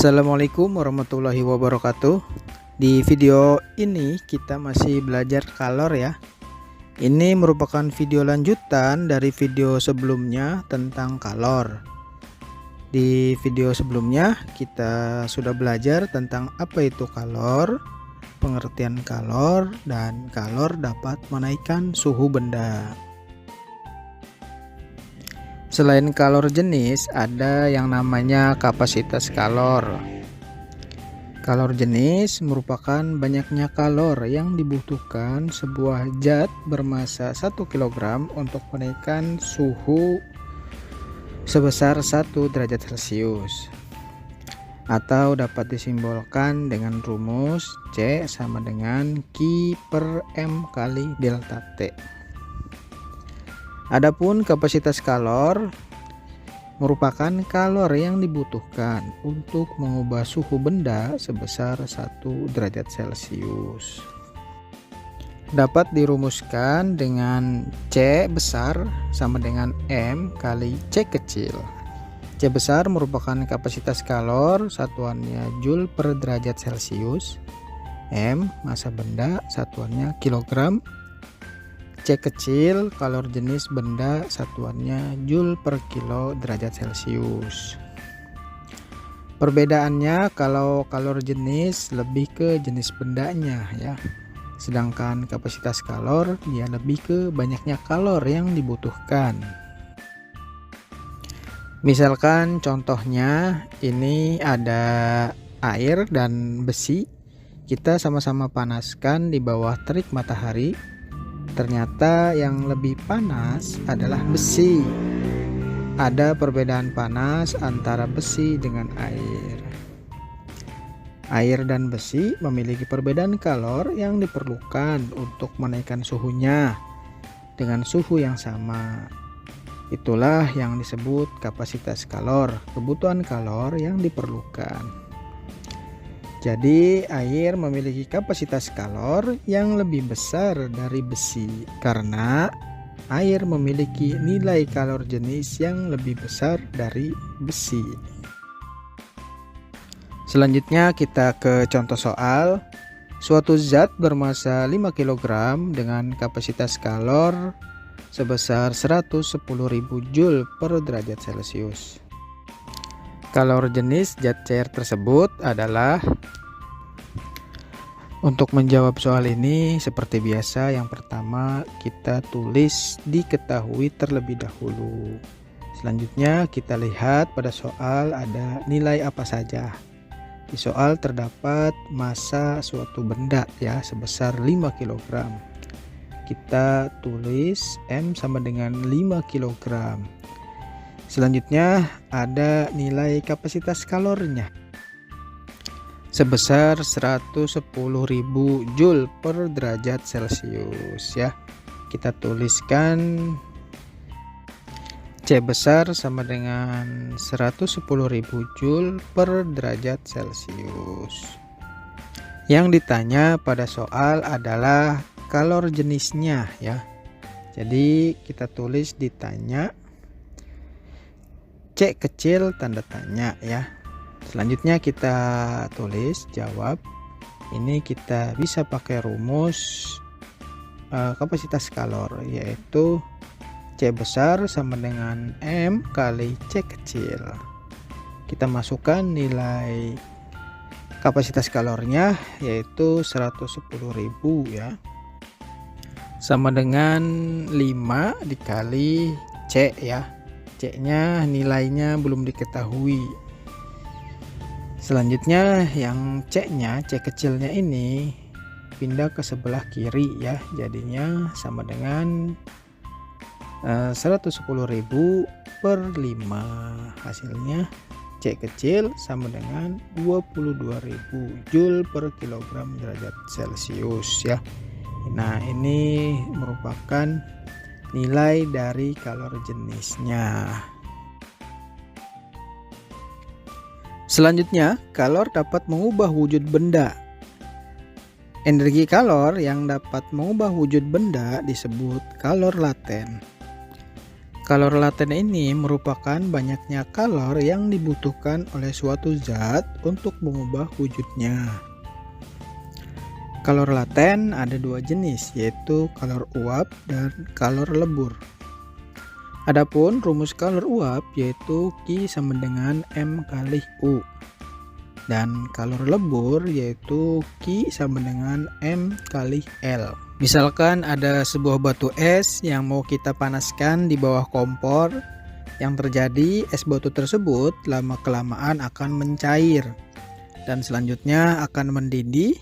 Assalamualaikum warahmatullahi wabarakatuh. Di video ini kita masih belajar kalor ya. Ini merupakan video lanjutan dari video sebelumnya tentang kalor. Di video sebelumnya kita sudah belajar tentang apa itu kalor, pengertian kalor, dan kalor dapat menaikkan suhu benda. Selain kalor jenis, ada yang namanya kapasitas kalor. Kalor jenis merupakan banyaknya kalor yang dibutuhkan sebuah zat bermassa 1 kg untuk menaikkan suhu sebesar 1 derajat Celcius. Atau dapat disimbolkan dengan rumus C sama dengan Q per M kali delta T. Adapun kapasitas kalor merupakan kalor yang dibutuhkan untuk mengubah suhu benda sebesar 1 derajat Celcius. Dapat dirumuskan dengan C besar sama dengan M kali C kecil. C besar merupakan kapasitas kalor, satuannya Joule per derajat Celcius. M massa benda, satuannya kilogram. C kecil kalor jenis benda, satuannya Joule per kilo derajat Celcius. Perbedaannya kalau kalor jenis lebih ke jenis bendanya ya. Sedangkan kapasitas kalor dia lebih ke banyaknya kalor yang dibutuhkan. Misalkan contohnya ini ada air dan besi. Kita sama-sama panaskan di bawah terik matahari. Ternyata yang lebih panas adalah besi. Ada perbedaan panas antara besi dengan air. Air dan besi memiliki perbedaan kalor yang diperlukan untuk menaikkan suhunya dengan suhu yang sama. Itulah yang disebut kapasitas kalor, kebutuhan kalor yang diperlukan. Jadi air memiliki kapasitas kalor yang lebih besar dari besi karena air memiliki nilai kalor jenis yang lebih besar dari besi. Selanjutnya kita ke contoh soal. Suatu zat bermassa 5 kg dengan kapasitas kalor sebesar 110.000 Joule per derajat Celcius. Kalor jenis zat cair tersebut adalah. Untuk menjawab soal ini seperti biasa, yang pertama kita tulis diketahui terlebih dahulu. Selanjutnya kita lihat pada soal ada nilai apa saja. Di soal terdapat massa suatu benda ya sebesar 5 kg. Kita tulis M sama dengan 5 kg. Selanjutnya ada nilai kapasitas kalornya sebesar 110.000 Joule per derajat Celcius ya. Kita tuliskan C besar sama dengan 110.000 Joule per derajat Celcius. Yang ditanya pada soal adalah kalor jenisnya ya. Jadi kita tulis ditanya C kecil tanda tanya ya. Selanjutnya kita tulis jawab. Ini kita bisa pakai rumus kapasitas kalor, yaitu C besar sama dengan M kali C kecil. Kita masukkan nilai kapasitas kalornya yaitu 110.000 ya, sama dengan 5 dikali C ya. C nya nilainya belum diketahui. Selanjutnya yang C nya, C kecilnya ini pindah ke sebelah kiri ya, jadinya sama dengan 110.000 per 5. Hasilnya C kecil sama dengan 22.000 Joule per kilogram derajat Celcius ya. Nah ini merupakan nilai dari kalor jenisnya. Selanjutnya, kalor dapat mengubah wujud benda. Energi kalor yang dapat mengubah wujud benda disebut kalor laten. Kalor laten ini merupakan banyaknya kalor yang dibutuhkan oleh suatu zat untuk mengubah wujudnya. Kalor laten ada dua jenis, yaitu kalor uap dan kalor lebur. Adapun rumus kalor uap yaitu Q sama dengan M kali U. Dan kalor lebur yaitu Q sama dengan M kali L. Misalkan ada sebuah batu es yang mau kita panaskan di bawah kompor, yang terjadi es batu tersebut lama-kelamaan akan mencair dan selanjutnya akan mendidih,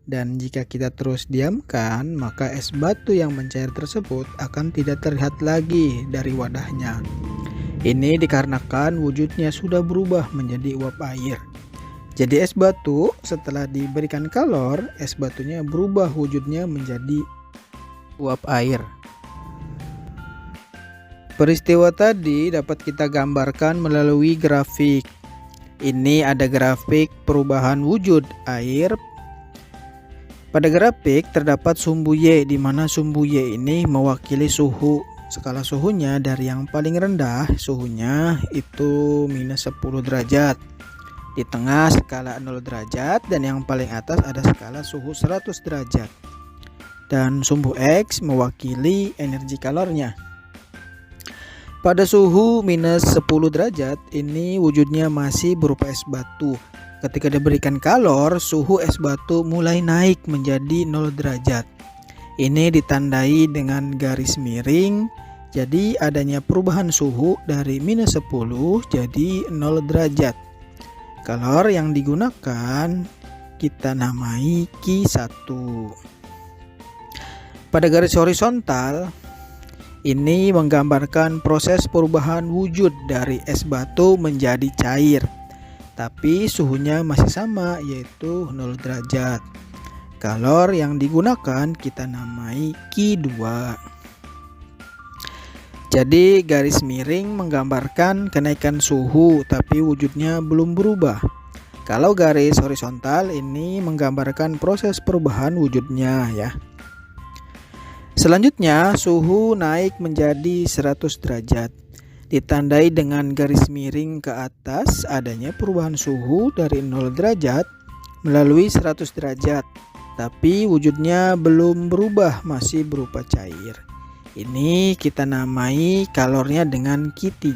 dan jika kita terus diamkan maka es batu yang mencair tersebut akan tidak terlihat lagi dari wadahnya. Ini dikarenakan wujudnya sudah berubah menjadi uap air. Jadi es batu setelah diberikan kalor, es batunya berubah wujudnya menjadi uap air. Peristiwa tadi dapat kita gambarkan melalui grafik. Ini ada grafik perubahan wujud air. Pada grafik terdapat sumbu Y, di mana sumbu Y ini mewakili suhu. Skala suhunya dari yang paling rendah suhunya itu minus 10 derajat. Di tengah skala 0 derajat dan yang paling atas ada skala suhu 100 derajat. Dan sumbu X mewakili energi kalornya. Pada suhu minus 10 derajat ini wujudnya masih berupa es batu. Ketika diberikan kalor, suhu es batu mulai naik menjadi 0 derajat. Ini ditandai dengan garis miring. Jadi adanya perubahan suhu dari minus 10 jadi 0 derajat. Kalor yang digunakan kita namai Q1. Pada garis horizontal ini menggambarkan proses perubahan wujud dari es batu menjadi cair, tapi suhunya masih sama yaitu 0 derajat. Kalor yang digunakan kita namai Q2. Jadi garis miring menggambarkan kenaikan suhu tapi wujudnya belum berubah. Kalau garis horizontal ini menggambarkan proses perubahan wujudnya ya. Selanjutnya suhu naik menjadi 100 derajat. Ditandai dengan garis miring ke atas adanya perubahan suhu dari 0 derajat melalui 100 derajat. Tapi wujudnya belum berubah, masih berupa cair. Ini kita namai kalornya dengan Q3.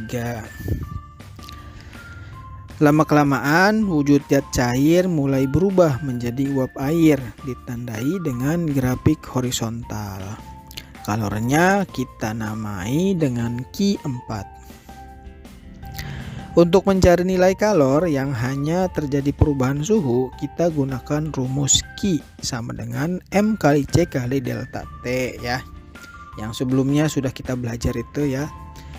Lama-kelamaan wujud zat cair mulai berubah menjadi uap air, ditandai dengan grafik horizontal. Kalornya kita namai dengan Q4. Untuk mencari nilai kalor yang hanya terjadi perubahan suhu, kita gunakan rumus Q sama dengan M kali C kali delta T ya. Yang sebelumnya sudah kita belajar itu ya,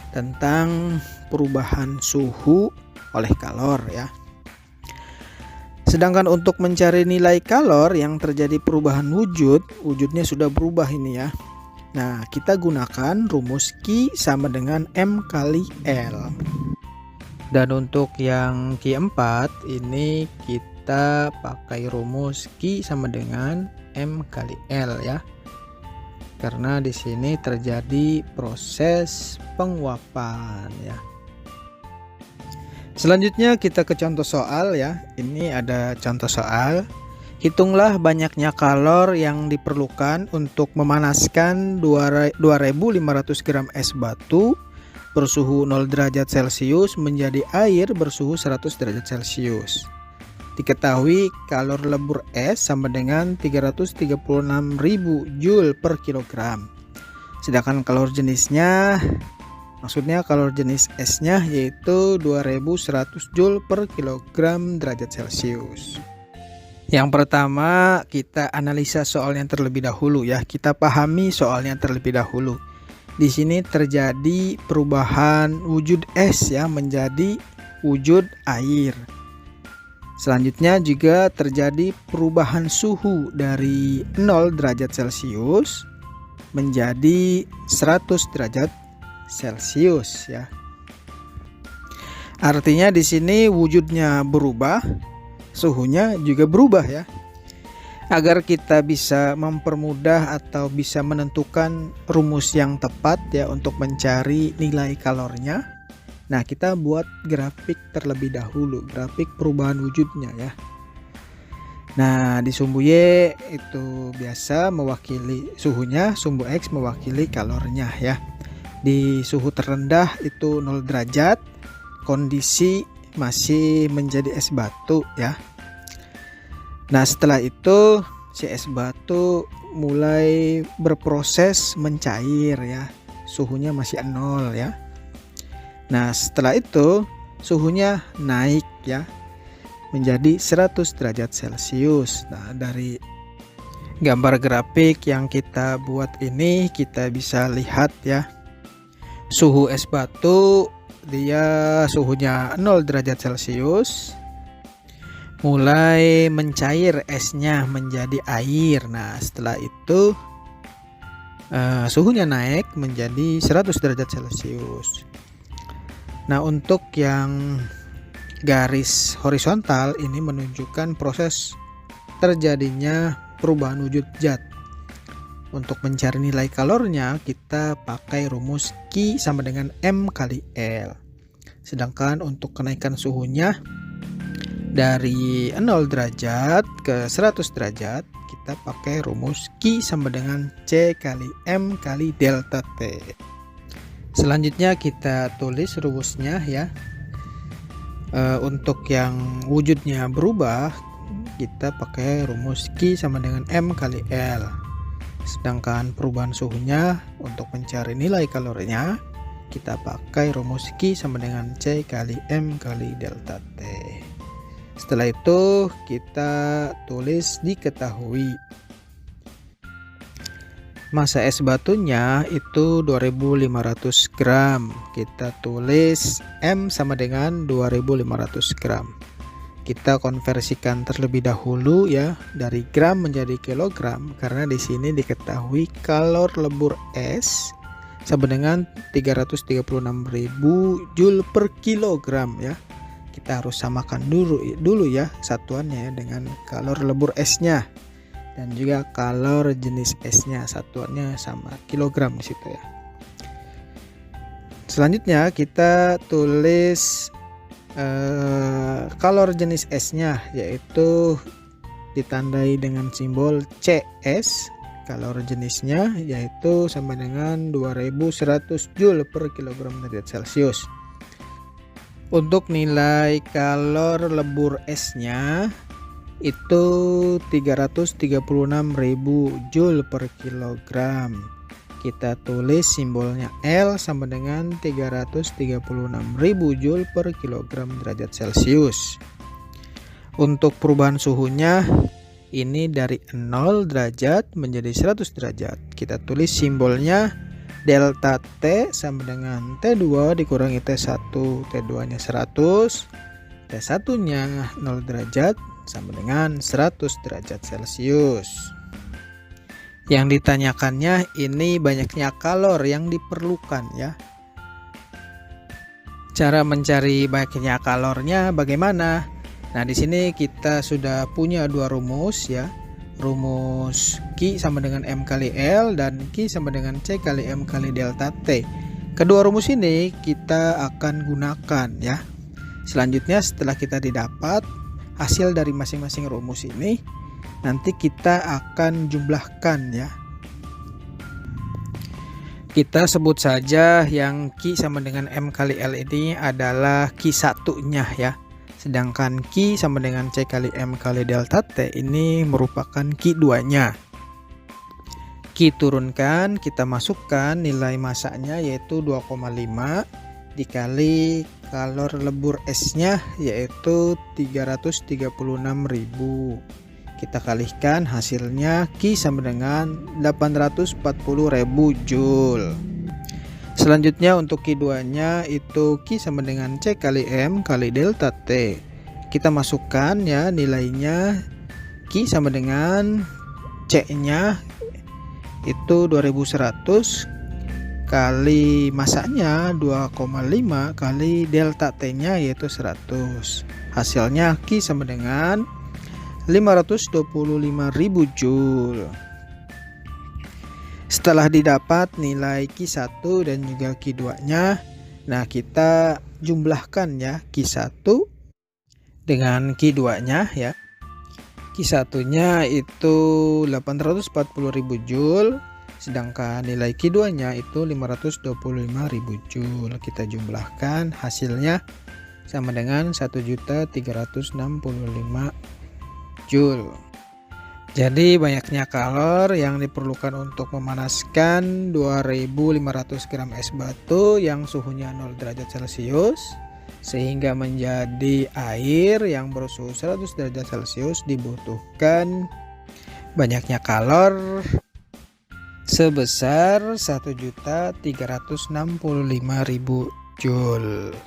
tentang perubahan suhu oleh kalor ya. Sedangkan untuk mencari nilai kalor yang terjadi perubahan wujudnya sudah berubah ini ya. Nah, kita gunakan rumus Q sama dengan M kali L. Dan untuk yang Q4 ini kita pakai rumus Q sama dengan M kali L ya. Karena di sini terjadi proses penguapan ya. Selanjutnya kita ke contoh soal ya. Ini ada contoh soal. Hitunglah banyaknya kalor yang diperlukan untuk memanaskan 2500 gram es batu bersuhu 0 derajat Celcius menjadi air bersuhu 100 derajat Celcius. Diketahui kalor lebur es sama dengan 336.000 Joule per kilogram. Sedangkan kalor jenisnya, maksudnya kalor jenis esnya yaitu 2100 Joule per kilogram derajat Celcius. Yang pertama kita analisa soalnya terlebih dahulu ya. Kita pahami soalnya terlebih dahulu. Di sini terjadi perubahan wujud es ya menjadi wujud air. Selanjutnya juga terjadi perubahan suhu dari 0 derajat Celcius menjadi 100 derajat Celcius ya. Artinya di sini wujudnya berubah, suhunya juga berubah ya. agar kita bisa mempermudah atau bisa menentukan rumus yang tepat ya untuk mencari nilai kalornya. Nah, kita buat grafik terlebih dahulu, grafik perubahan wujudnya ya. Nah, di sumbu Y itu biasa mewakili suhunya, sumbu X mewakili kalornya ya. Di suhu terendah itu 0 derajat, kondisi masih menjadi es batu ya. Nah, setelah itu si es batu mulai berproses mencair ya. Suhunya masih 0 ya. Nah, setelah itu suhunya naik ya menjadi 100 derajat Celcius. Nah, dari gambar grafik yang kita buat ini kita bisa lihat ya. Suhu es batu dia suhunya 0 derajat Celcius. Mulai mencair esnya menjadi air. Nah, setelah itu suhunya naik menjadi 100 derajat Celcius. Nah, untuk yang garis horizontal ini menunjukkan proses terjadinya perubahan wujud zat. Untuk mencari nilai kalornya kita pakai rumus Q sama dengan M kali L. Sedangkan untuk kenaikan suhunya dari 0 derajat ke 100 derajat kita pakai rumus Q sama dengan C kali M kali delta T. Selanjutnya kita tulis rumusnya ya. Untuk yang wujudnya berubah kita pakai rumus Q sama dengan M kali L. Sedangkan perubahan suhunya untuk mencari nilai kalorinya kita pakai rumus Q sama dengan C kali M kali delta T. Setelah itu kita tulis diketahui. Massa es batunya itu 2500 gram. Kita tulis M sama dengan 2500 gram. Kita konversikan terlebih dahulu ya dari gram menjadi kilogram karena di sini diketahui kalor lebur es sama dengan 336.000 Joule per kilogram ya. Kita harus samakan dulu ya satuannya ya dengan kalor lebur esnya. Dan juga kalor jenis esnya satuannya sama kilogram di situ ya. Selanjutnya kita tulis kalor jenis esnya yaitu ditandai dengan simbol CS. Kalor jenisnya yaitu sama dengan 2100 Joule per kilogram derajat Celcius. Untuk nilai kalor lebur esnya itu 336.000 Joule per kilogram. Kita tulis simbolnya L sama dengan 336.000 Joule per kilogram derajat Celcius. Untuk perubahan suhunya ini dari 0 derajat menjadi 100 derajat. Kita tulis simbolnya delta T sama dengan T2 dikurangi T1. T2 nya 100, T1 nya 0 derajat sama dengan 100 derajat Celcius. Yang ditanyakannya ini banyaknya kalor yang diperlukan ya. Cara mencari banyaknya kalornya bagaimana? Nah, di sini kita sudah punya dua rumus ya. Rumus Q sama dengan M kali L dan Q sama dengan C kali M kali delta T. Kedua rumus ini kita akan gunakan ya. Selanjutnya setelah kita didapat hasil dari masing-masing rumus ini nanti kita akan jumlahkan ya. Kita sebut saja yang Q sama dengan M kali L ini adalah Q1 nya ya. Sedangkan Q sama dengan C kali M kali delta T ini merupakan Q2 nya. Q turunkan, kita masukkan nilai masanya yaitu 2,5 dikali kalor lebur esnya yaitu 336.000. Kita kalikan hasilnya Q sama dengan 840.000 Joule. Selanjutnya untuk Q2 nya itu Q sama dengan C kali M kali delta T. Kita masukkan ya nilainya. Q sama dengan C nya itu 2100 kali masanya 2,5 kali delta T nya yaitu 100. Hasilnya Q sama dengan 525.000 Joule. Setelah didapat nilai Q1 dan juga Q2 nya, nah kita jumlahkan ya Q1 dengan Q2 nya ya. Q1 nya itu 840.000 Joule, sedangkan nilai Q2 nya itu 525.000 Joule. Kita jumlahkan, hasilnya sama dengan 1.365.000 Joule. Jadi banyaknya kalor yang diperlukan untuk memanaskan 2500 gram es batu yang suhunya 0 derajat Celcius sehingga menjadi air yang bersuhu 100 derajat Celcius dibutuhkan banyaknya kalor sebesar 1.365.000 Joule.